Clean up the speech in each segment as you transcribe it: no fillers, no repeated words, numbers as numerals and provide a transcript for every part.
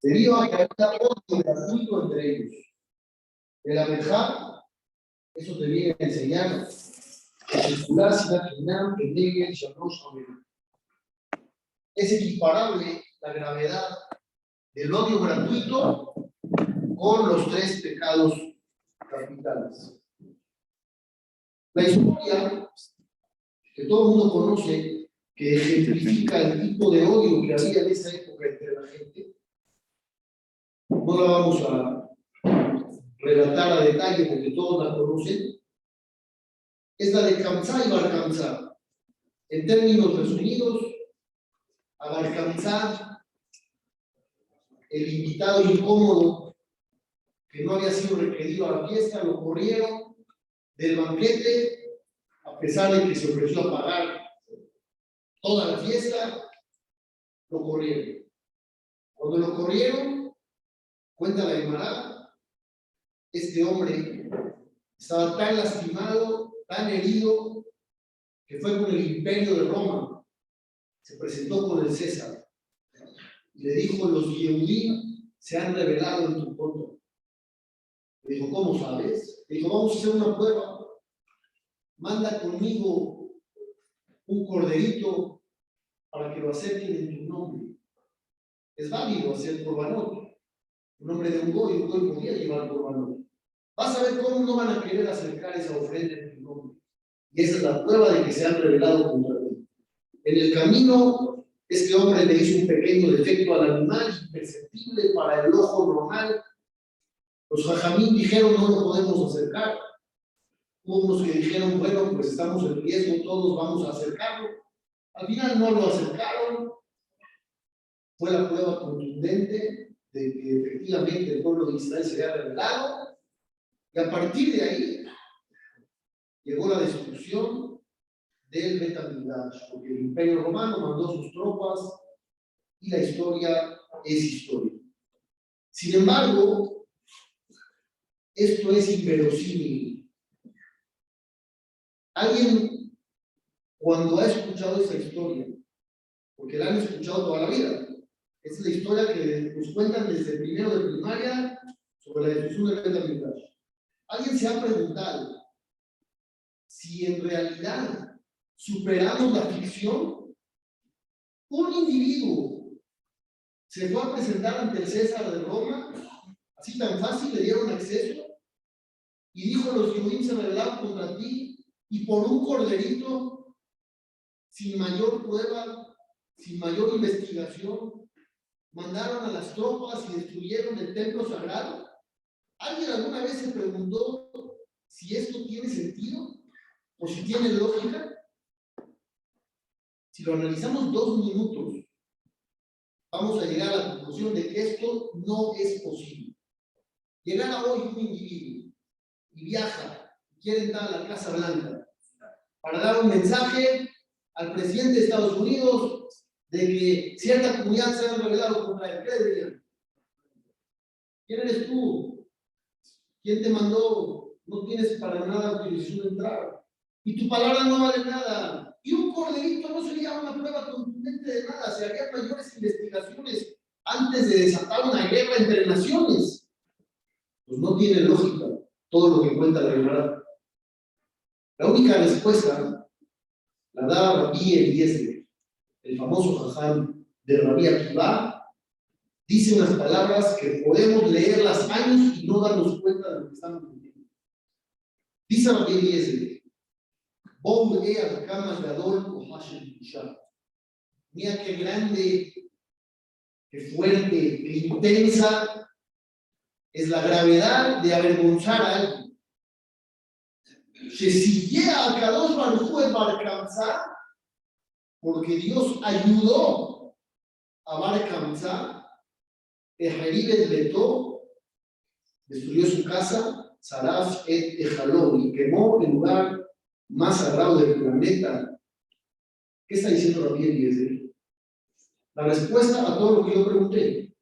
debido a que había odio gratuito entre ellos. De la verdad, eso te viene a enseñar es equiparable la gravedad del odio gratuito con los tres pecados capitales. La historia que todo el mundo conoce, que ejemplifica el tipo de odio que había en esa época entre la gente, no la vamos a relatar a detalle porque todos la conocen, es la de Kamsá y Bar Kamsá. En términos resumidos, a Bar Kamsá, el invitado incómodo que no había sido requerido a la fiesta, lo corrieron del banquete, a pesar de que se ofreció a pagar toda la fiesta, lo corrieron. Cuando lo corrieron, cuenta la Gemara, este hombre estaba tan lastimado, tan herido, que fue con el imperio de Roma, se presentó con el César y le dijo: los Yehudí se han rebelado en tu contra. Le dijo: ¿cómo sabes? Le dijo: vamos a hacer una prueba, manda conmigo un corderito para que lo acepten en tu nombre. Es válido hacer corbanot, un nombre de un goy podía llevar corbanot. Vas a ver cómo no van a querer acercar esa ofrenda en tu nombre. Y esa es la prueba de que se han rebelado contra ti. En el camino, este hombre le hizo un pequeño defecto al animal, imperceptible para el ojo normal. Los jajamín dijeron: no lo podemos acercar. Hubo unos que dijeron: bueno, pues estamos en riesgo, todos vamos a acercarlo. Al final no lo acercaron. Fue la prueba contundente de que efectivamente el pueblo de Israel se había rebelado. Y a partir de ahí llegó la destrucción del Bet HaMikdash, porque el Imperio Romano mandó sus tropas y la historia es historia. Sin embargo, esto es inverosímil. Alguien, cuando ha escuchado esta historia, porque la han escuchado toda la vida, es la historia que nos cuentan desde el primero de primaria sobre la destrucción del Bet HaMikdash. Alguien se ha preguntado si en realidad superamos la ficción. Un individuo se fue a presentar ante el César de Roma, así tan fácil le dieron acceso, y dijo: los judíos se rebelaron contra ti, y por un corderito, sin mayor prueba, sin mayor investigación, mandaron a las tropas y destruyeron el templo sagrado. ¿Alguien alguna vez se preguntó si esto tiene sentido o si tiene lógica? Si lo analizamos 2 minutos, vamos a llegar a la conclusión de que esto no es posible. Llegara hoy un individuo y viaja, y quiere entrar a la Casa Blanca para dar un mensaje al presidente de Estados Unidos de que cierta comunidad se ha rebelado contra él. ¿Qué dirían? ¿Quién eres tú? ¿Quién te mandó? No tienes para nada autorización de entrar. Y tu palabra no vale nada. Y un corderito no sería una prueba contundente de nada. Se harían mayores investigaciones antes de desatar una guerra entre naciones. Pues no tiene lógica todo lo que cuenta la Gemara. La única respuesta la da Rabí Eliezer, el famoso jajam de Rabí Akiva. Dice unas palabras que podemos leerlas años y no darnos cuenta de lo que estamos diciendo. Dice Rabí Eliezer: mira qué grande, qué fuerte, qué intensa es la gravedad de avergonzar a alguien. Que si llega a Kadosh Baruj Hu Bar Kamsá, porque Dios ayudó a Bar Kamsá, Ejeribet Betó, destruyó su casa, Saraf et Ejaló, y quemó el lugar más sagrado del planeta. ¿Qué está diciendo Rabí Eliezer? La respuesta a todo lo que yo pregunté.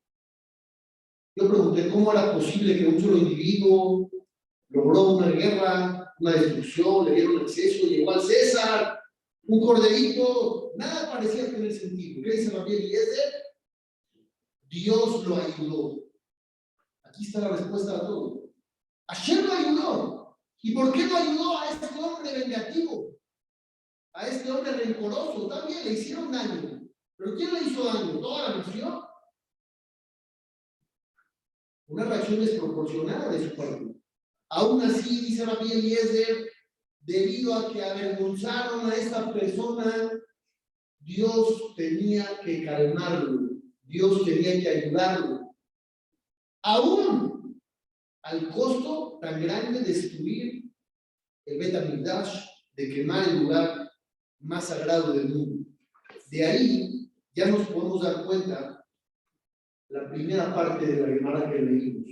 Yo pregunté cómo era posible que un solo individuo logró una guerra, una destrucción, le dieron acceso, llegó al César, un corderito, nada parecía tener sentido. ¿Qué dice Rabí Eliezer? Dios lo ayudó. Aquí está la respuesta a todo. Hashem lo ayudó. ¿Y por qué lo ayudó a este hombre vengativo? A este hombre rencoroso. También le hicieron daño. ¿Pero quién le hizo daño? ¿Toda la nación? Una reacción desproporcionada de su parte. Aún así, dice Rabbi Eliezer, debido a que avergonzaron a esta persona, Dios tenía que calmarlo. Dios tenía que ayudarlo. Aún al costo tan grande de destruir el Bet HaMikdash, de quemar el lugar más sagrado del mundo. De ahí ya nos podemos dar cuenta la primera parte de la Gemara que leímos.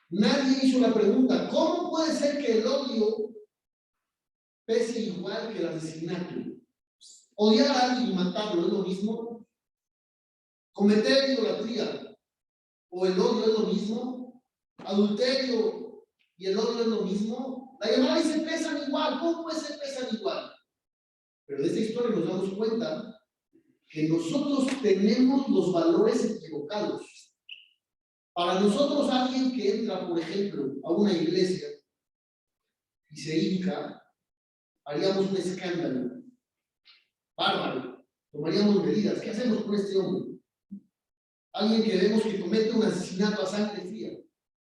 Nadie hizo la pregunta, ¿cómo puede ser que el odio pese igual que el asesinato? Odiar a alguien y matarlo es lo mismo. Cometer idolatría o el odio es lo mismo. Adulterio y el odio es lo mismo. La Gemara dice pesan igual. ¿Cómo puede ser pesan igual? Pero de esta historia nos damos cuenta que nosotros tenemos los valores equivocados. Para nosotros, alguien que entra, por ejemplo, a una iglesia y se hinca, haríamos un escándalo bárbaro, tomaríamos medidas. ¿Qué hacemos con este hombre? Alguien que vemos que comete un asesinato a sangre fría,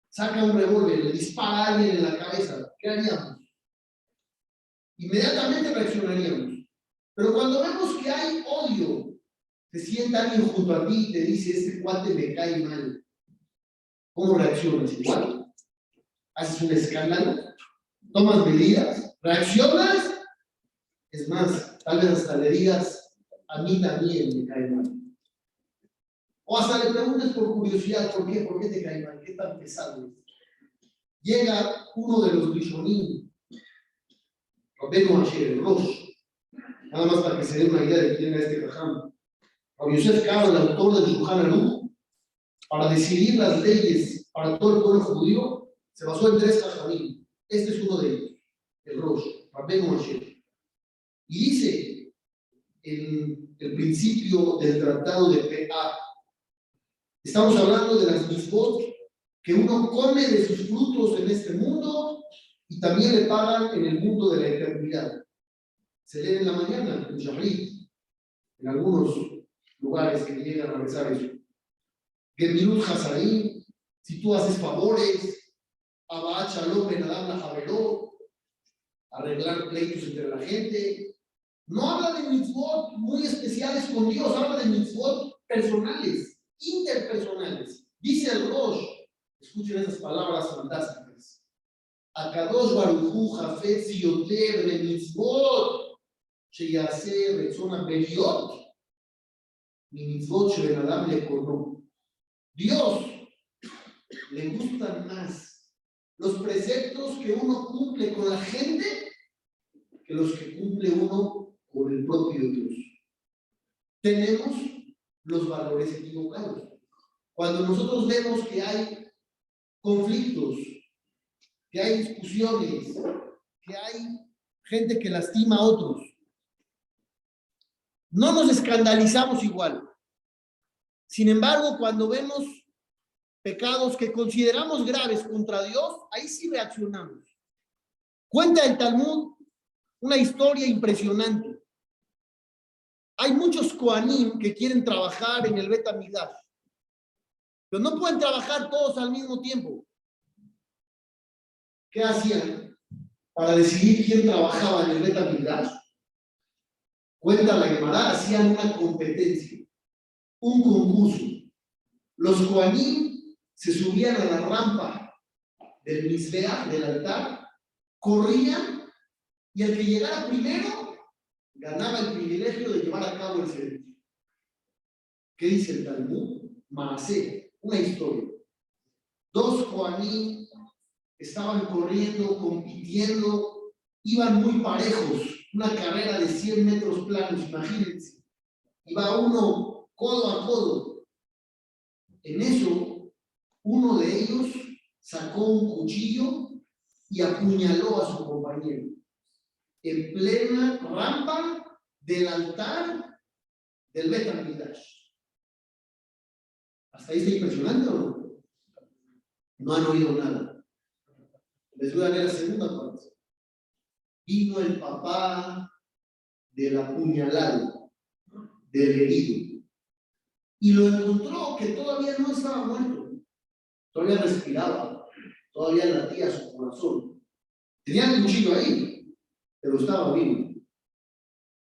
saca un revólver, le dispara a alguien en la cabeza, ¿qué haríamos? Inmediatamente reaccionaríamos. Pero cuando vemos que hay odio, se sienta alguien junto a ti y te dice, este cuate me cae mal. ¿Cómo reaccionas? Igual. ¿Haces un escándalo? ¿Tomas medidas? ¿Reaccionas? Es más, tal vez hasta le digas, a mí también me cae mal. O hasta le preguntes por curiosidad, ¿por qué? ¿Por qué te cae mal? ¿Qué tan pesado es? Llega uno de los Rishonim, Rabbeinu Asher, el Rosh, nada más para que se den una idea de quién era este Jajam. Rabbi Yosef Karo, el autor del Shulchan Aruch, para decidir las leyes para todo el pueblo judío, se basó en 3 Jajamim. Este es uno de ellos, el Rosh, Rabbeinu Asher. Y dice en el principio del tratado de P.A., estamos hablando de las mitzvot que uno come de sus frutos en este mundo y también le pagan en el mundo de la eternidad. Se lee en la mañana, en Shabrit, en algunos lugares que llegan a rezar eso. Gemirut Hasadim, si tú haces favores, Abba Shalom Ben Adam la Javeró, arreglar pleitos entre la gente. No habla de mitzvot muy especiales con Dios, habla de mitzvot personales, interpersonales. Dice el Rosh, escuchen esas palabras fantásticas. Akadosh Baruch Hu Jafetz Yoter de mitzvot sheyaseh retzon beriot mi mitzvot sheben adam lekono. Dios le gustan más los preceptos que uno cumple con la gente que los que cumple uno con el propio Dios. Tenemos los valores equivocados. Cuando nosotros vemos que hay conflictos, que hay discusiones, que hay gente que lastima a otros, no nos escandalizamos igual. Sin embargo, cuando vemos pecados que consideramos graves contra Dios, ahí sí reaccionamos. Cuenta el Talmud una historia impresionante. Hay muchos Kohanim que quieren trabajar en el Bet HaMikdash, pero no pueden trabajar todos al mismo tiempo. ¿Qué hacían para decidir quién trabajaba en el Bet HaMikdash? Cuenta la Gemara, hacían una competencia, un concurso. Los Kohanim se subían a la rampa del Mizbeach, del altar, corrían y el que llegara primero ganaba el privilegio de llevar a cabo el servicio. ¿Qué dice el Talmud? Maaseh, una historia. 2 Kohanim estaban corriendo, compitiendo, iban muy parejos, una carrera de 100 metros planos, imagínense. Iba uno codo a codo. En eso, uno de ellos sacó un cuchillo y apuñaló a su compañero en plena rampa del altar del Bet HaMikdash. ¿Hasta ahí está impresionante o no? No han oído nada. Les voy a leer la segunda parte. Vino el papá del apuñalado, del herido, y lo encontró que todavía no estaba muerto, todavía respiraba, todavía latía su corazón. Tenía el cuchillo ahí, pero estaba vivo.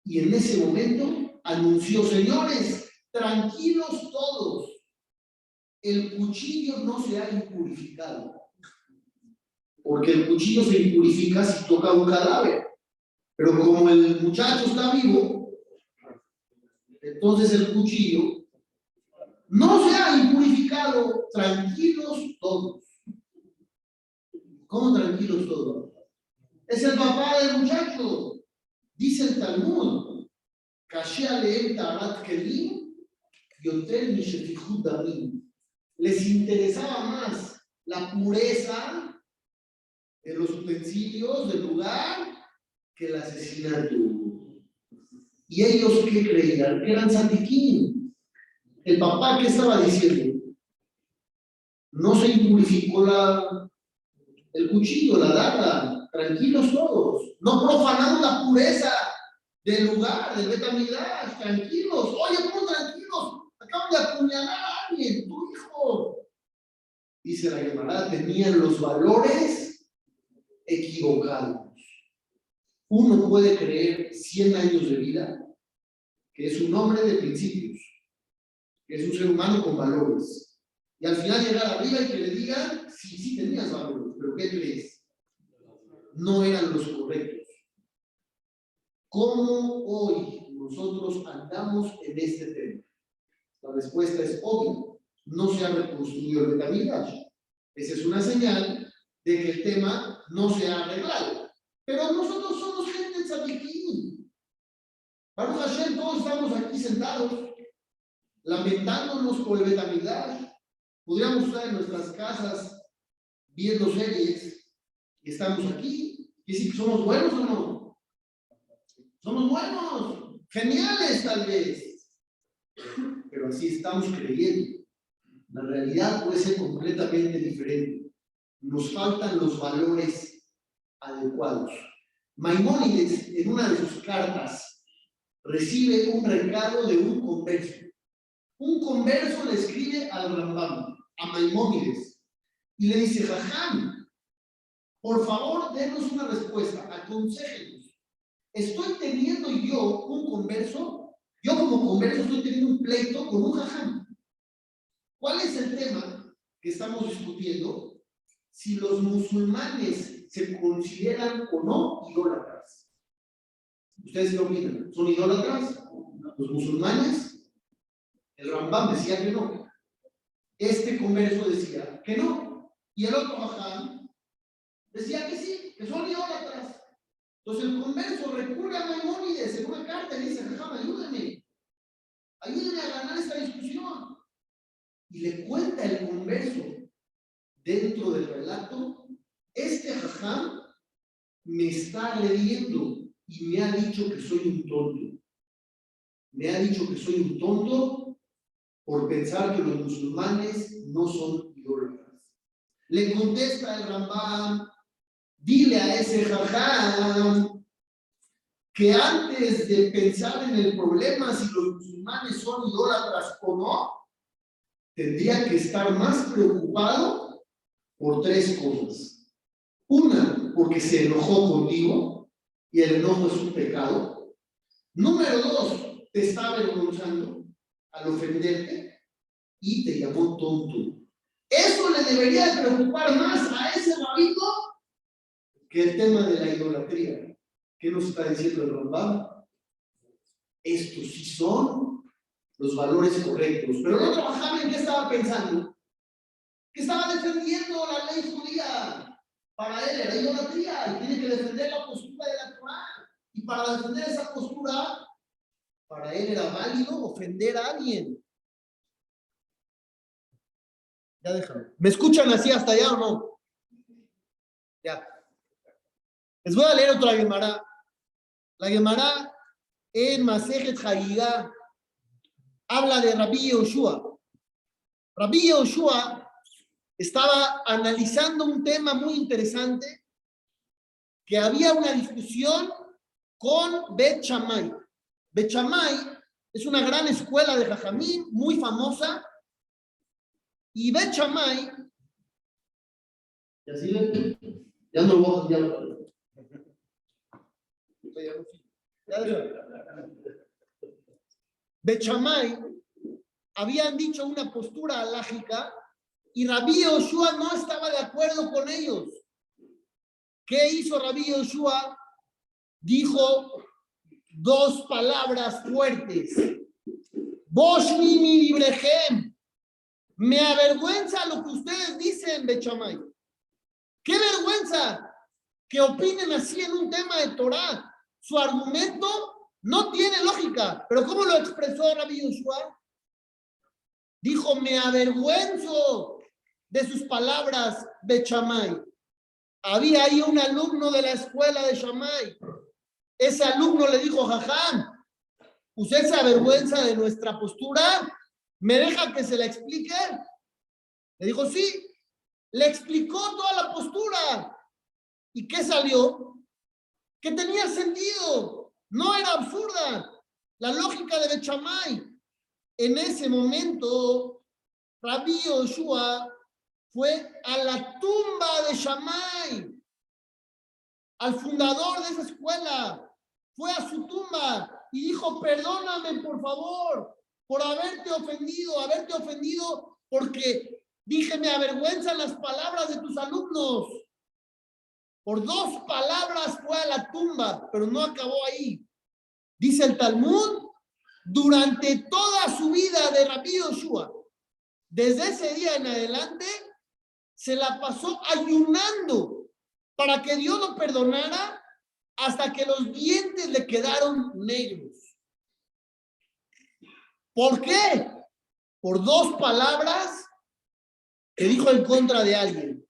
Y en ese momento anunció: señores, tranquilos todos, el cuchillo no se ha impurificado. Porque el cuchillo se impurifica si toca un cadáver. Pero como el muchacho está vivo, entonces el cuchillo no se ha impurificado. Tranquilos todos. ¿Cómo tranquilos todos? Es el papá del muchacho. Dice el Talmud: les interesaba más la pureza de los utensilios del lugar que el asesinato. ¿Y ellos qué creían? Que eran santiquín. El papá, ¿qué estaba diciendo? No se impurificó el cuchillo, la daga. Tranquilos todos. No profanamos la pureza del lugar, del Beit HaMikdash. Tranquilos. Oye, ¿cómo tranquilos? Acaban de apuñalar a alguien, tu hijo. Dice la Gemara, tenían los valores equivocados. Uno puede creer 100 años de vida, que es un hombre de principios, que es un ser humano con valores. Y al final llegar arriba y que le digan: sí, sí tenías valores, pero ¿qué crees? No eran los correctos. ¿Cómo hoy nosotros andamos en este tema? La respuesta es obvia. No se ha reconstruido el Beit HaMikdash. Esa es una señal de que el tema no se ha arreglado. Pero nosotros somos gente tzadikim. Baruch Hashem, todos estamos aquí sentados, lamentándonos por el Beit HaMikdash. Podríamos estar en nuestras casas viendo series y estamos aquí. ¿Y si somos buenos o no? Somos buenos, geniales tal vez. Pero así estamos creyendo. La realidad puede ser completamente diferente. Nos faltan los valores adecuados. Maimónides, en una de sus cartas, recibe un recado de un converso. Un converso le escribe al Rambam, a Maimónides, y le dice: Jajam, por favor, denos una respuesta, aconséjenos. Estoy teniendo yo un converso, yo como converso estoy teniendo un pleito con un jajam. ¿Cuál es el tema que estamos discutiendo? Si los musulmanes se consideran o no idólatras. ¿Ustedes qué opinan? ¿Son idólatras los musulmanes? El Rambam decía que no. Este converso decía que no. Y el otro jajam decía que sí, que son idólatras. Entonces el converso recurre a Maimónides en una carta y dice: jajam, ayúdame a ganar esta discusión. Y le cuenta el converso dentro del relato: este jajam me está agrediendo y me ha dicho que soy un tonto. Me ha dicho que soy un tonto por pensar que los musulmanes no son idólatras. Le contesta el Rambam: dile a ese jajam que antes de pensar en el problema si los musulmanes son idólatras o no, tendría que estar más preocupado por tres cosas. Una, porque se enojó contigo y el enojo es un pecado. Número dos, te está avergonzando al ofenderte y te llamó tonto. Eso le debería de preocupar más a ese rabino que el tema de la idolatría. ¿Qué nos está diciendo el Rambam? Estos sí son los valores correctos. Pero no trabajaba en qué estaba pensando. Que estaba defendiendo la ley judía. Para él era idolatría y tiene que defender la postura de la Torá. Y para defender esa postura, para él era válido ofender a alguien. Ya déjame. ¿Me escuchan así hasta allá o no? Ya. Les voy a leer otra Gemara. La Gemara en Masejet Hagigá habla de Rabbi Yehoshua. Rabbi Yehoshua estaba analizando un tema muy interesante, que había una discusión con Bet Shammai. Bet Shammai es una gran escuela de Jajamín, muy famosa, y Bet Shammai, ya no lo voy a Bet Shammai habían dicho una postura alágica y Rabbi Yehoshua no estaba de acuerdo con ellos. ¿Qué hizo Rabbi Yehoshua? Dijo dos palabras fuertes. Boshni mi librejem. Me avergüenza lo que ustedes dicen, Bet Shammai. ¡Qué vergüenza que opinen así en un tema de Torah! Su argumento no tiene lógica. ¿Pero cómo lo expresó Rabbi Yehoshua? Dijo, me avergüenzo de sus palabras, Bet Shammai. Había ahí un alumno de la escuela de Shammai. Ese alumno le dijo, Jajam, ¿usted se avergüenza de nuestra postura? ¿Me deja que se la explique? Le dijo, sí. Le explicó toda la postura. ¿Y qué salió? Que tenía sentido. No era absurda. La lógica de Bet Shammai. En ese momento, Rabbi Yehoshua fue a la tumba de Shammai, al fundador de esa escuela. Fue a su tumba y dijo, perdóname por favor por haberte ofendido porque dije, me avergüenzan las palabras de tus alumnos. Por dos palabras fue a la tumba, pero no acabó ahí. Dice el Talmud, durante toda su vida de Rabbi Yehoshua, desde ese día en adelante, se la pasó ayunando para que Dios lo perdonara hasta que los dientes le quedaron negros. ¿Por qué? Por dos palabras que dijo en contra de alguien.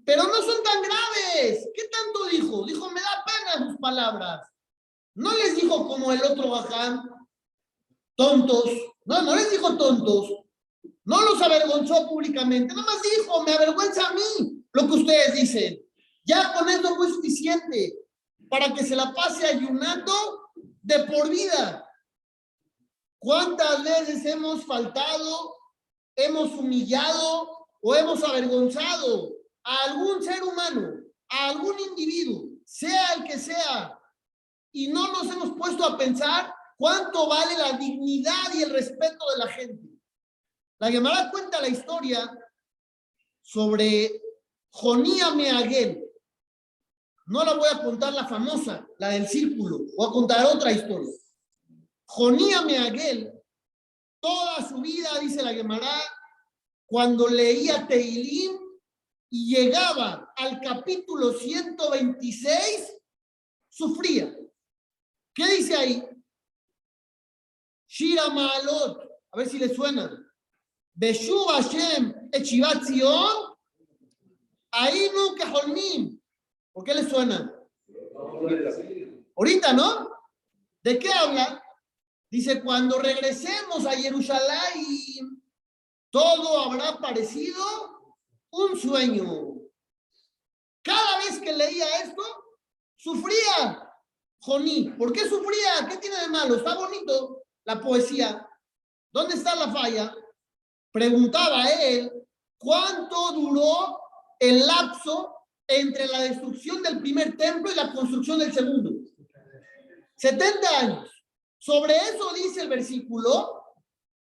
Pero no son tan graves. ¿Qué tanto dijo? Dijo, me da pena sus palabras. No les dijo como el otro Baján, tontos. No les dijo tontos. No los avergonzó públicamente. Nada más dijo, me avergüenza a mí lo que ustedes dicen. Ya con esto fue suficiente para que se la pase ayunando de por vida. ¿Cuántas veces hemos faltado, hemos humillado o hemos avergonzado a algún ser humano, a algún individuo, sea el que sea, y no nos hemos puesto a pensar cuánto vale la dignidad y el respeto de la gente? La Gemara cuenta la historia sobre Jonía Meagel. No la voy a contar la famosa, la del círculo, voy a contar otra historia. Jonía Meagel, toda su vida, dice la Gemara, cuando leía Tehilim y llegaba al capítulo 126, sufría. ¿Qué dice ahí? Shira Maalot, a ver si le suena. Beshuv Hashem Echivat Zion, Ainu Keholmim. ¿Por qué le suena? Ahorita, ¿no? ¿De qué habla? Dice, cuando regresemos a Jerusalén, todo habrá parecido un sueño. Cada vez que leía esto, sufría Joní. ¿Por qué sufría? ¿Qué tiene de malo? Está bonito la poesía. ¿Dónde está la falla? Preguntaba él, ¿cuánto duró el lapso entre la destrucción del primer templo y la construcción del segundo? 70 años. Sobre eso dice el versículo,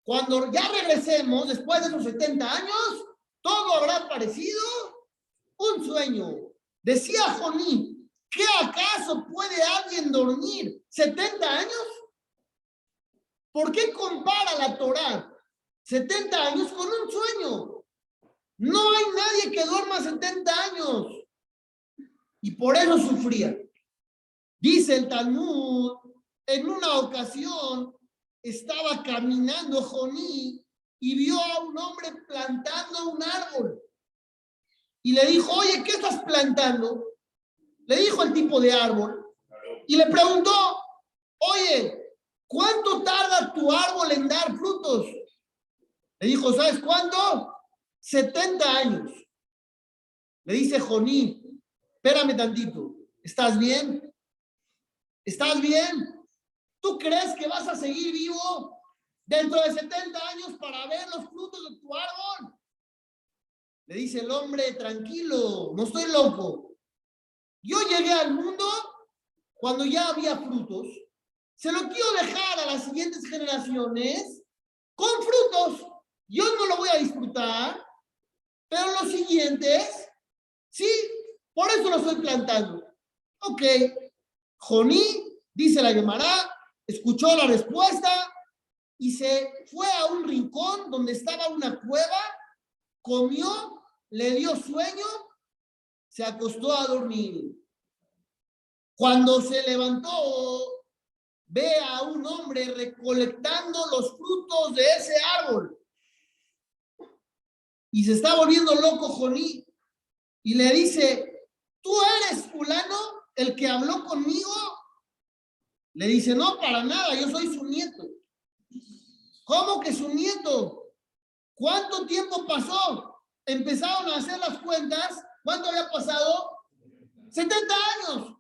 cuando ya regresemos, después de esos 70 años, todo habrá parecido un sueño. Decía Joní, ¿qué acaso puede alguien dormir 70 años? ¿Por qué compara la Torá 70 años con un sueño? No hay nadie que duerma 70 años. Y por eso sufría. Dice el Talmud, en una ocasión estaba caminando Joní y vio a un hombre plantando un árbol. Y le dijo, oye, ¿qué estás plantando? Le dijo el tipo de árbol. Y le preguntó, oye, ¿cuánto tarda tu árbol en dar frutos? Le dijo, ¿sabes cuánto? 70 años. Le dice Joní, espérame tantito, ¿estás bien? ¿Estás bien? ¿Tú crees que vas a seguir vivo dentro de 70 años para ver los frutos de tu árbol? Le dice el hombre, tranquilo, no estoy loco. Yo llegué al mundo cuando ya había frutos. Se lo quiero dejar a las siguientes generaciones con frutos. Yo no lo voy a disfrutar, pero los siguientes, sí, por eso lo estoy plantando. Ok, Joní, dice la Gemara, escuchó la respuesta y se fue a un rincón donde estaba una cueva, comió, le dio sueño, se acostó a dormir. Cuando se levantó, ve a un hombre recolectando los frutos de ese árbol. Y se está volviendo loco Joní. Y le dice, ¿tú eres fulano, el que habló conmigo? Le dice, no, para nada, yo soy su nieto. ¿Cómo que su nieto? ¿Cuánto tiempo pasó? Empezaron a hacer las cuentas. ¿Cuánto había pasado? 70 años.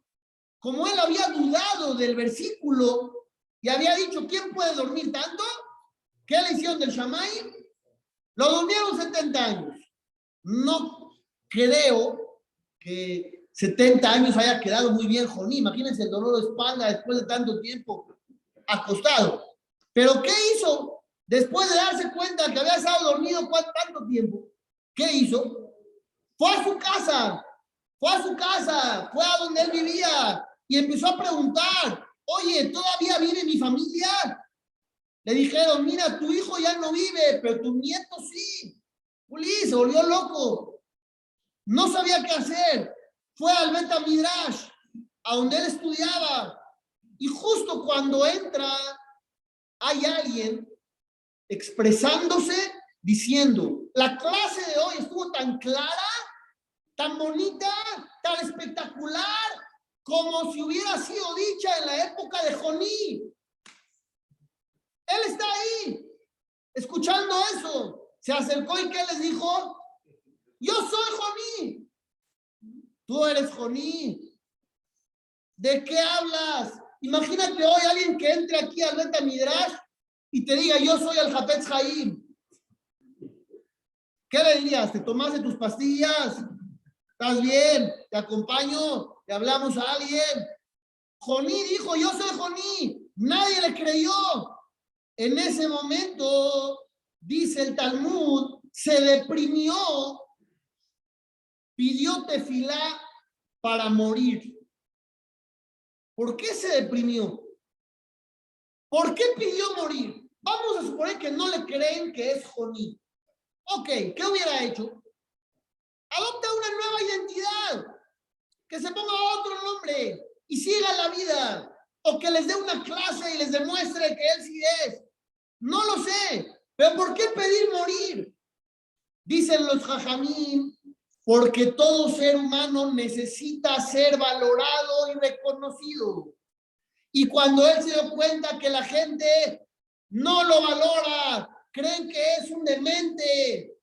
Como él había dudado del versículo y había dicho, ¿quién puede dormir tanto? ¿Qué le hicieron del Shammai? Lo durmieron 70 años. No creo que 70 años haya quedado muy bien Joní. Imagínense el dolor de espalda después de tanto tiempo acostado. ¿Pero qué hizo? Después de darse cuenta que había estado dormido tanto tiempo, ¿qué hizo? Fue a su casa, fue a donde él vivía y empezó a preguntar, oye, ¿todavía vive mi familia? Le dijeron, mira, tu hijo ya no vive, pero tu nieto sí. Juli se volvió loco. No sabía qué hacer. Fue al Bet Midrash, a donde él estudiaba. Y justo cuando entra, hay alguien expresándose, diciendo, la clase de hoy estuvo tan clara, tan bonita, tan espectacular, como si hubiera sido dicha en la época de Joní. Él está ahí, escuchando eso. Se acercó y ¿qué les dijo? Yo soy Joní. Tú eres Joní. ¿De qué hablas? Imagínate hoy alguien que entre aquí al Bet Midrash y te diga, yo soy el Hafetz Haim. ¿Qué le dirías? ¿Te tomaste tus pastillas? ¿Estás bien? ¿Te acompaño? ¿Le hablamos a alguien? Joní dijo, yo soy Joní. Nadie le creyó. En ese momento, dice el Talmud, se deprimió, pidió tefilá para morir. ¿Por qué se deprimió? ¿Por qué pidió morir? Vamos a suponer que no le creen que es Joní. Ok, ¿qué hubiera hecho? Adopta una nueva identidad, que se ponga otro nombre y siga la vida. O que les dé una clase y les demuestre que él sí es. No lo sé, pero ¿por qué pedir morir? Dicen los jajamín, porque todo ser humano necesita ser valorado y reconocido. Y cuando él se dio cuenta que la gente no lo valora, creen que es un demente,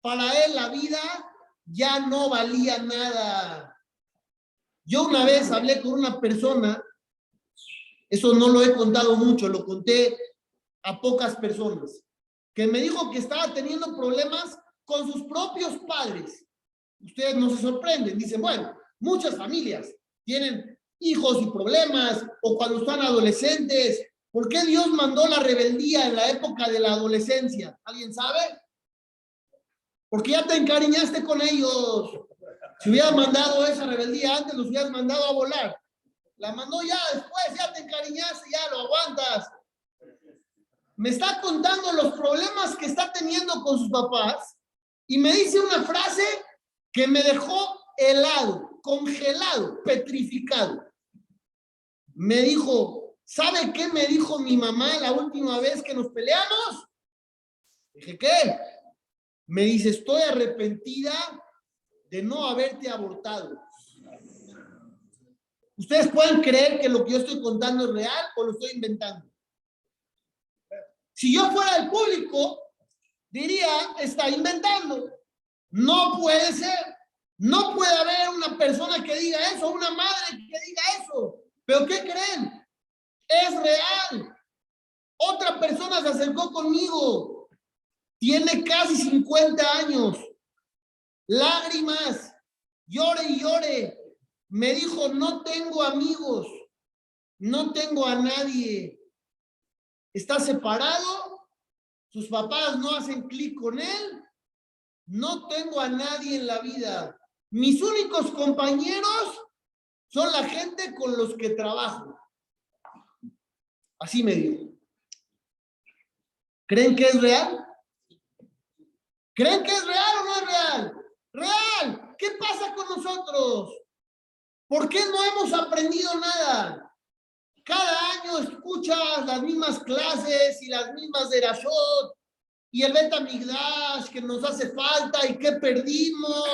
para él la vida ya no valía nada. Yo una vez hablé con una persona, eso no lo he contado mucho, lo conté a pocas personas, que me dijo que estaba teniendo problemas con sus propios padres. Ustedes no se sorprenden, dicen, bueno, muchas familias tienen hijos y problemas, o cuando están adolescentes. ¿Por qué Dios mandó la rebeldía en la época de la adolescencia? ¿Alguien sabe? Porque ya te encariñaste con ellos. Si hubieras mandado esa rebeldía antes, los hubieras mandado a volar. La mandó ya después, ya te encariñaste, ya lo aguantas. Me está contando los problemas que está teniendo con sus papás y me dice una frase que me dejó helado, congelado, petrificado. Me dijo, ¿sabe qué me dijo mi mamá la última vez que nos peleamos? Dije, ¿qué? Me dice, estoy arrepentida de no haberte abortado. ¿Ustedes pueden creer que lo que yo estoy contando es real o lo estoy inventando? Si yo fuera el público, diría, está inventando. No puede ser. No puede haber una persona que diga eso, una madre que diga eso. ¿Pero qué creen? Es real. Otra persona se acercó conmigo. Tiene casi 50 años. Lágrimas. Llore y llore. Me dijo, no tengo amigos. No tengo a nadie. Está separado. Sus papás no hacen clic con él. No tengo a nadie en la vida. Mis únicos compañeros son la gente con los que trabajo. Así me dijo. ¿Creen que es real? ¿Creen que es real o no es real? ¡Real! ¿Qué pasa con nosotros? ¿Por qué no hemos aprendido nada? Cada año escuchas las mismas clases y las mismas derashot y el Bet Hamikdash que nos hace falta y que perdimos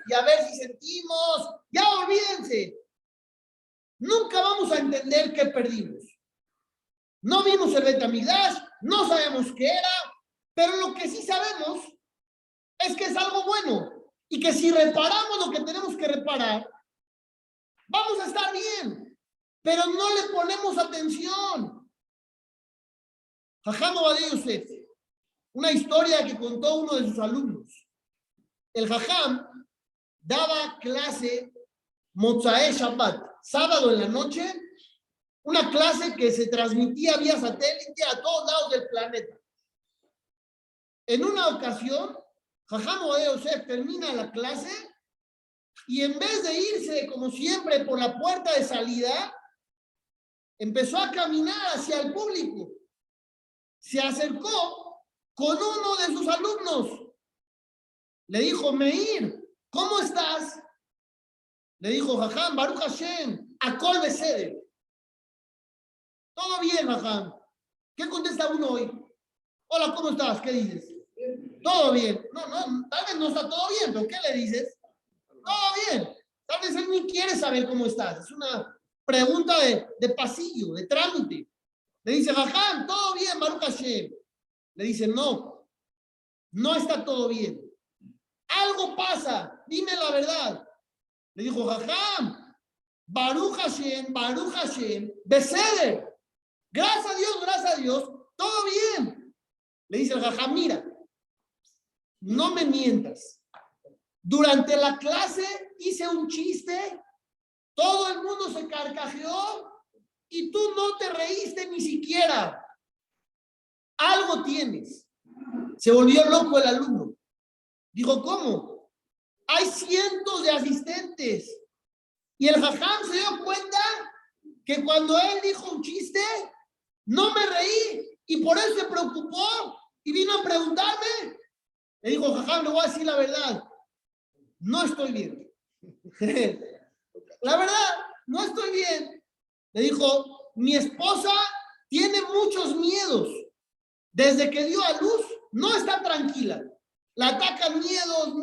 y a ver si sentimos. Ya olvídense. Nunca vamos a entender qué perdimos. No vimos el Bet Hamikdash, no sabemos qué era, pero lo que sí sabemos es que es algo bueno y que si reparamos lo que tenemos que reparar, vamos a estar bien, pero no le ponemos atención. Jajam Ovadia Yosef, una historia que contó uno de sus alumnos. El Jajam daba clase Mozae Shabbat, sábado en la noche, una clase que se transmitía vía satélite a todos lados del planeta. En una ocasión, Jajam Ovadia Yosef termina la clase y en vez de irse, como siempre, por la puerta de salida, empezó a caminar hacia el público. Se acercó con uno de sus alumnos. Le dijo, Meir, ¿cómo estás? Le dijo, Jajam, Baruch Hashem, Akol Beseder. Todo bien, Jajam. ¿Qué contesta uno hoy? Hola, ¿cómo estás? ¿Qué dices? Todo bien. No, tal vez no está todo bien, pero ¿qué le dices? Todo bien. Tal vez él ni quiere saber cómo estás. Es una pregunta de pasillo, de trámite. Le dice, Jajam, todo bien, Baruch Hashem. Le dice, no, no está todo bien. Algo pasa, dime la verdad. Le dijo, Jajam, Baruch Hashem, Beseder. Gracias a Dios, todo bien. Le dice el Jajam, mira, no me mientas. Durante la clase hice un chiste, todo el mundo se carcajeó y tú no te reíste ni siquiera. Algo tienes. Se volvió loco el alumno. Dijo, ¿cómo? Hay cientos de asistentes. Y el Jajam se dio cuenta que cuando él dijo un chiste, no me reí y por eso se preocupó y vino a preguntarme. Le dijo, Jajam, le voy a decir la verdad. No estoy bien. La verdad, no estoy bien. Le dijo, mi esposa tiene muchos miedos. Desde que dio a luz, no está tranquila. La atacan miedos.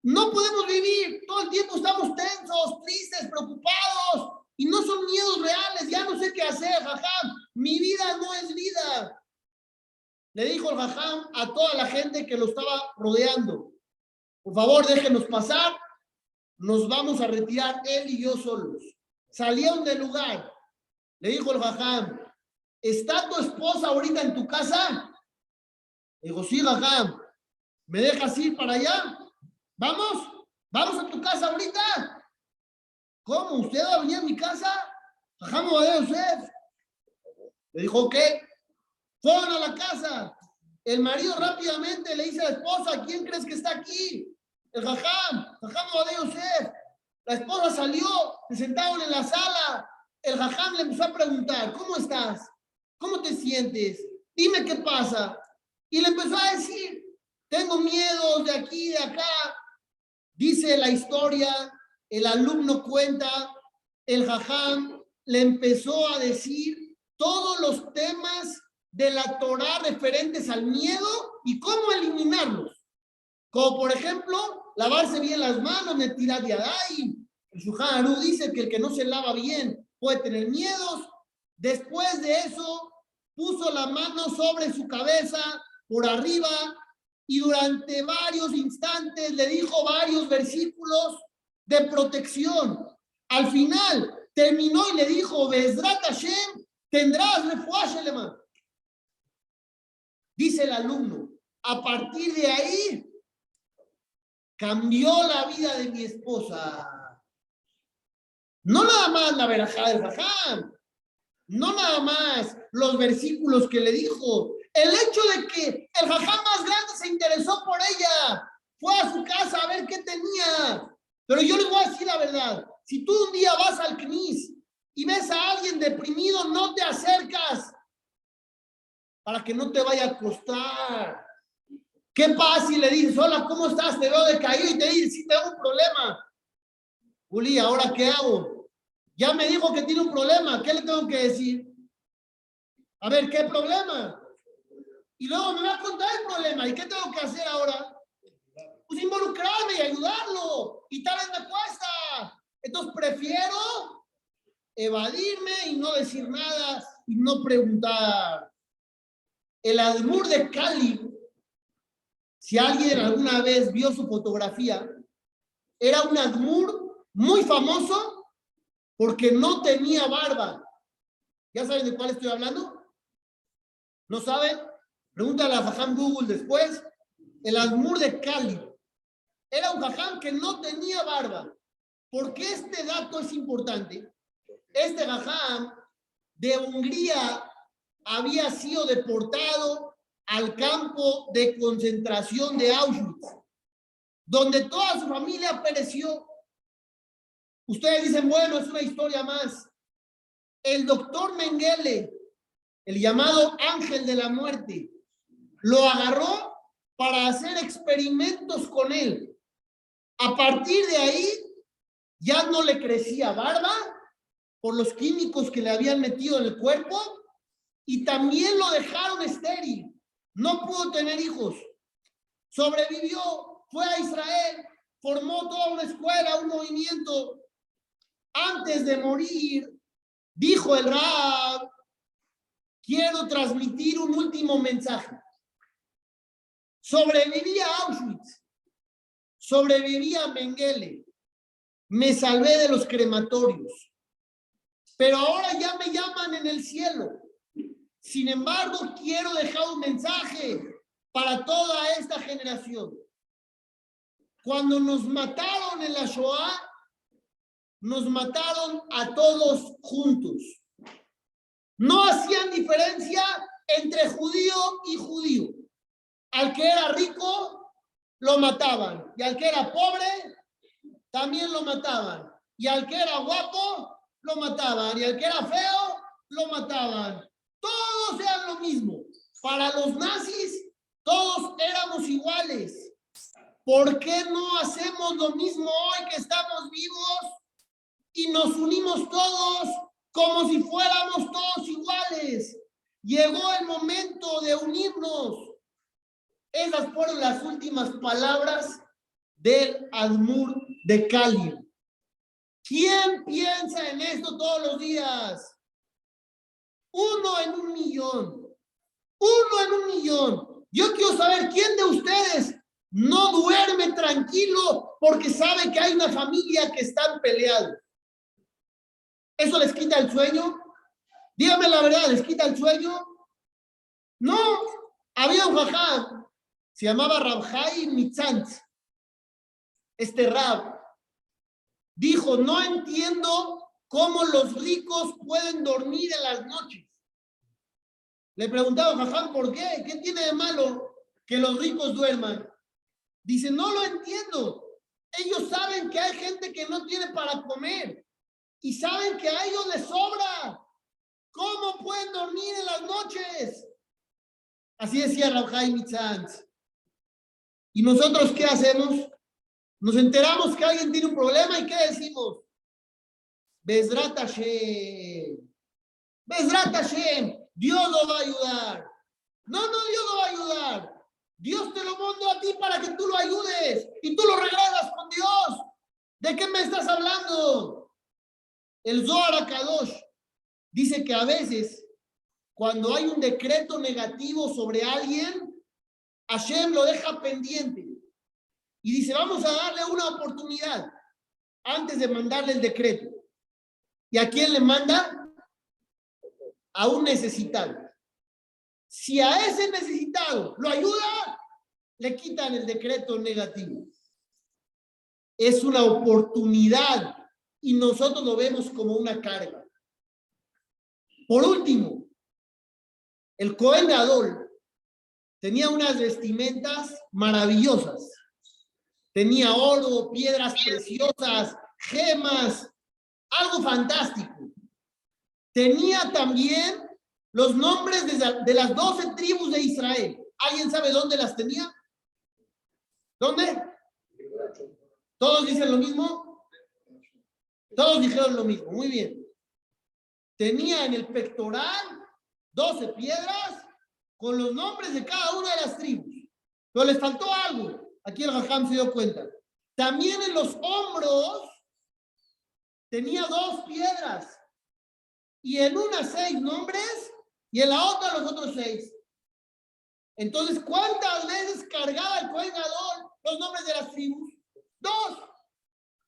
No podemos vivir. Todo el tiempo estamos tensos, tristes, preocupados. Y no son miedos reales. Ya no sé qué hacer, Jajam. Mi vida no es vida. Le dijo el Jajam a toda la gente que lo estaba rodeando. Por favor, déjenos pasar. Nos vamos a retirar él y yo solos. Salieron del lugar. Le dijo el Jajam, ¿está tu esposa ahorita en tu casa? Le dijo, sí, Jajam. ¿Me dejas ir para allá? ¿Vamos? ¿Vamos a tu casa ahorita? ¿Cómo? ¿Usted va a venir a mi casa? Jajam Ovadia Yosef. Le dijo, ok. Fueron a la casa. El marido rápidamente le dice a la esposa, ¿quién crees que está aquí? El Jajam Ovadia Yosef. La esposa salió, se sentaron en la sala. El Jajam le empezó a preguntar, ¿cómo estás? ¿Cómo te sientes? Dime qué pasa. Y le empezó a decir, tengo miedos de aquí, de acá. Dice la historia, el alumno cuenta, el Jajam le empezó a decir todos los temas de la Torá referentes al miedo y cómo eliminarlos. Como por ejemplo, lavarse bien las manos, Netilat Yadayim. El Shulchan Aruch dice que el que no se lava bien puede tener miedos. Después de eso, puso la mano sobre su cabeza por arriba y durante varios instantes le dijo varios versículos de protección. Al final terminó y le dijo, Bezrat Hashem, tendrás refuá shelema. Dice el alumno, a partir de ahí cambió la vida de mi esposa. No nada más la verajá del jajam, no nada más los versículos que le dijo, el hecho de que el jajam más grande se interesó por ella, fue a su casa a ver qué tenía. Pero yo les voy a decir la verdad, si tú un día vas al CNIS y ves a alguien deprimido, no te acercas para que no te vaya a costar. ¿Qué pasa si le dices, hola, ¿cómo estás? Te veo decaído y te dice, sí, tengo un problema. Juli, ¿ahora qué hago? Ya me dijo que tiene un problema, ¿qué le tengo que decir? A ver, ¿qué problema? Y luego me va a contar el problema, ¿y qué tengo que hacer ahora? Pues involucrarme y ayudarlo, y tal vez me cuesta. Entonces prefiero evadirme y no decir nada y no preguntar. El Admur de Cali, si alguien alguna vez vio su fotografía, era un Admur muy famoso porque no tenía barba. ¿Ya saben de cuál estoy hablando? ¿No saben? Pregúntale a Jajam Google después. El Admur de Cali era un jajam que no tenía barba. ¿Por qué este dato es importante? Este jajam de Hungría había sido deportado al campo de concentración de Auschwitz, donde toda su familia pereció. Ustedes dicen, bueno, es una historia más. El doctor Mengele, el llamado ángel de la muerte, lo agarró para hacer experimentos con él. A partir de ahí, ya no le crecía barba por los químicos que le habían metido en el cuerpo y también lo dejaron estéril. No pudo tener hijos. Sobrevivió, fue a Israel, formó toda una escuela, un movimiento. Antes de morir, dijo el Rab, quiero transmitir un último mensaje. Sobreviví a Auschwitz, sobreviví a Mengele, me salvé de los crematorios, pero ahora ya me llaman en el cielo. Sin embargo, quiero dejar un mensaje para toda esta generación. Cuando nos mataron en la Shoah, nos mataron a todos juntos. No hacían diferencia entre judío y judío. Al que era rico, lo mataban. Y al que era pobre, también lo mataban. Y al que era guapo, lo mataban. Y al que era feo, lo mataban. Todos eran lo mismo. Para los nazis, todos éramos iguales. ¿Por qué no hacemos lo mismo hoy que estamos vivos y nos unimos todos como si fuéramos todos iguales? Llegó el momento de unirnos. Esas fueron las últimas palabras del Admur de Cali. ¿Quién piensa en esto todos los días? 1 en 1 millón. 1 en 1 millón. Yo quiero saber quién de ustedes no duerme tranquilo porque sabe que hay una familia que están peleados. ¿Eso les quita el sueño? Dígame la verdad, ¿les quita el sueño? No. Había un jajam, se llamaba Rab Chaim Mitzantz. Este Rab dijo, no entiendo cómo los ricos pueden dormir en las noches. Le preguntaba a jajam, ¿por qué? ¿Qué tiene de malo que los ricos duerman? Dice, no lo entiendo. Ellos saben que hay gente que no tiene para comer y saben que a ellos les sobra. ¿Cómo pueden dormir en las noches? Así decía Rab Chaim Mitzantz. ¿Y nosotros qué hacemos? Nos enteramos que alguien tiene un problema y ¿qué decimos? Bezrat Hashem. Bezrat Hashem. Dios lo va a ayudar. No, Dios lo va a ayudar. Dios te lo mandó a ti para que tú lo ayudes y tú lo regresas con Dios. ¿De qué me estás hablando? El Zohar HaKadosh dice que a veces, cuando hay un decreto negativo sobre alguien, Hashem lo deja pendiente y dice, vamos a darle una oportunidad antes de mandarle el decreto. ¿Y a quién le manda? A un necesitado. Si a ese necesitado lo ayuda, le quitan el decreto negativo. Es una oportunidad y nosotros lo vemos como una carga. Por último, el Cohen Gadol tenía unas vestimentas maravillosas. Tenía oro, piedras preciosas, gemas, algo fantástico. Tenía también los nombres de las 12 tribus de Israel. ¿Alguien sabe dónde las tenía? ¿Dónde? ¿Todos dicen lo mismo? Todos dijeron lo mismo, muy bien. Tenía en el pectoral 12 piedras con los nombres de cada una de las tribus. Pero les faltó algo. Aquí el Jajam se dio cuenta. También en los hombros tenía 2 piedras. Y en una 6 nombres y en la otra los otros 6. Entonces, ¿cuántas veces cargaba el Cohen Gadol los nombres de las tribus? 2.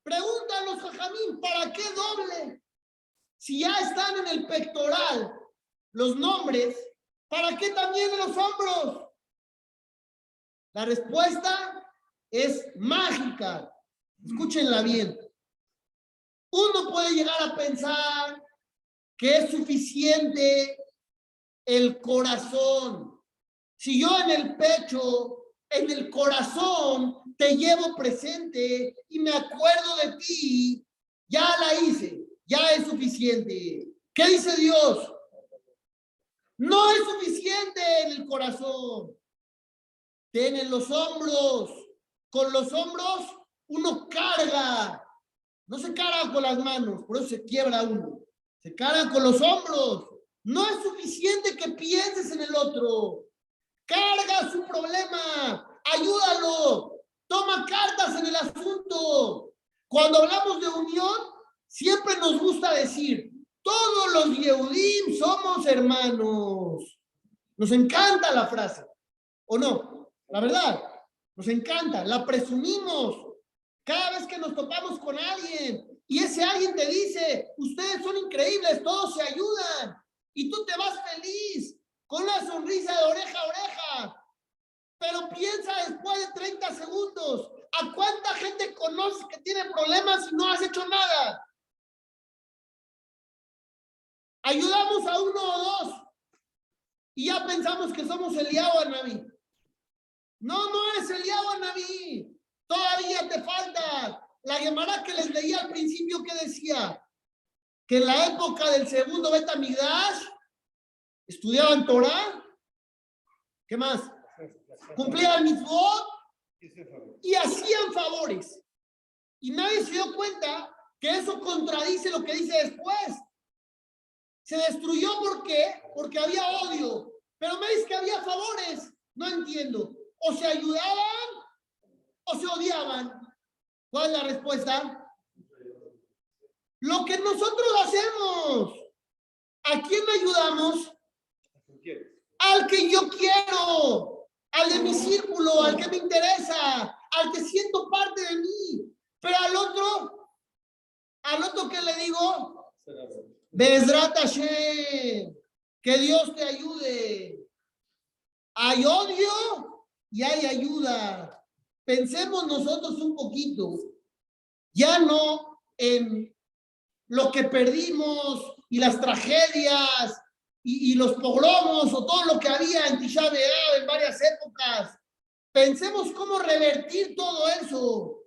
Preguntan los Jajamín, ¿para qué doble? Si ya están en el pectoral los nombres, ¿para qué también en los hombros? La respuesta es mágica. Escúchenla bien. Uno puede llegar a pensar que es suficiente el corazón. Si yo en el pecho, en el corazón, te llevo presente y me acuerdo de ti, ya la hice, ya es suficiente. ¿Qué dice Dios? No es suficiente en el corazón. Ten en los hombros. Con los hombros uno carga. No se carga con las manos, por eso se quiebra uno. Se carga con los hombros. No es suficiente que pienses en el otro. Carga su problema. Ayúdalo. Toma cartas en el asunto. Cuando hablamos de unión, siempre nos gusta decir, todos los Yehudim somos hermanos. Nos encanta la frase, ¿o no? La verdad, nos encanta, la presumimos. Cada vez que nos topamos con alguien y ese alguien te dice, ustedes son increíbles, todos se ayudan y tú te vas feliz, con una sonrisa de oreja a oreja. Pero piensa después de 30 segundos, ¿a cuánta gente conoces que tiene problemas y no has hecho nada? Ayudamos a 1 o 2 y ya pensamos que somos Eliyahu Anabí. No, no es Eliyahu Anabí. Todavía te falta. La Gemara que les leí al principio, que decía que en la época del segundo Bet Hamikdash estudiaban Torah. ¿Qué más? Cumplían mitzvot y hacían favores. Y nadie se dio cuenta que eso contradice lo que dice después. Se destruyó, ¿por qué? Porque había odio. Pero me dice que había favores. No entiendo. O se ayudaban o se odiaban. ¿Cuál es la respuesta? Lo que nosotros hacemos. ¿A quién ayudamos? Al que yo quiero, al de mi círculo, al que me interesa, al que siento parte de mí. Pero al otro ¿qué le digo? Bezrat Hashem, que Dios te ayude. Hay odio y hay ayuda. Pensemos nosotros un poquito, ya no en lo que perdimos y las tragedias y los pogromos o todo lo que había en Tisha B'Av en varias épocas. Pensemos cómo revertir todo eso.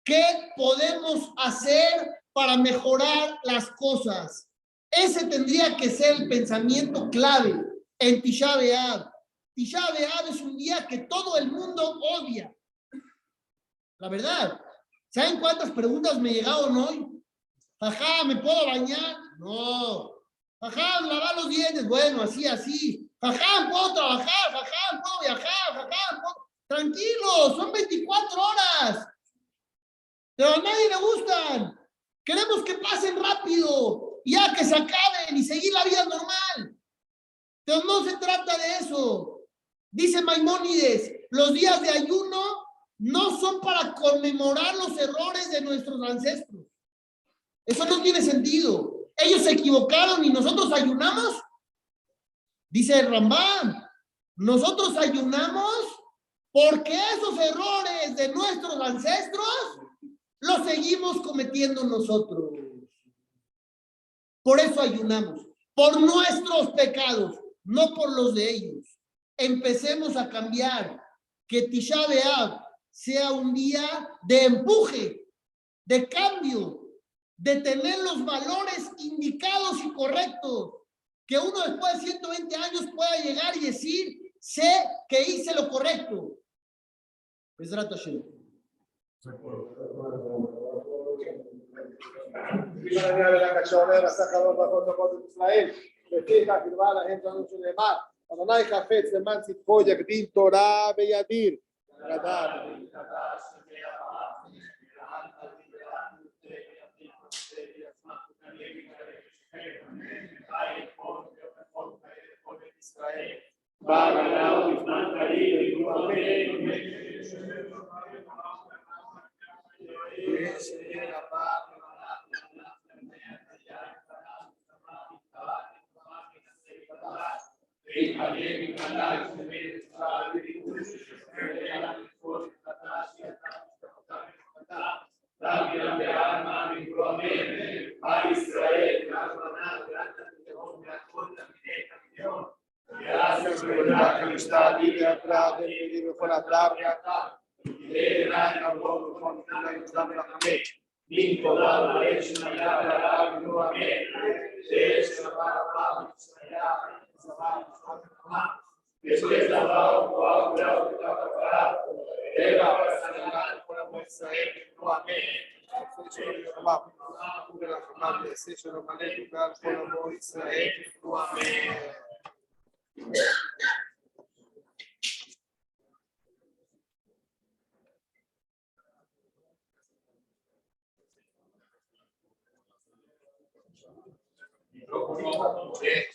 ¿Qué podemos hacer para mejorar las cosas? Ese tendría que ser el pensamiento clave en Tisha B'Av. Tisha B'Av es un día que todo el mundo odia. La verdad. ¿Saben cuántas preguntas me llegaron hoy? Jajá, ¿me puedo bañar? No. Jajá, lavar los dientes. Bueno, así. Jajá, ¿puedo trabajar? Jajá, ¿puedo viajar? Jajá, ¿puedo? Tranquilos, son 24 horas. Pero a nadie le gustan. Queremos que pasen rápido, ya que se acaben y seguir la vida normal. Pero no se trata de eso. Dice Maimónides, los días de ayuno no son para conmemorar los errores de nuestros ancestros. Eso no tiene sentido. Ellos se equivocaron y nosotros ayunamos. Dice el Rambam, nosotros ayunamos porque esos errores de nuestros ancestros los seguimos cometiendo nosotros. Por eso ayunamos, por nuestros pecados, no por los de ellos. Empecemos a cambiar, que Tisha B'Av sea un día de empuje, de cambio, de tener los valores indicados y correctos, que uno después de 120 años pueda llegar y decir, sé que hice lo correcto. Bezrat Hashem. אדוני חפץ למען צדקו יקדים תורה וידיר. Amén.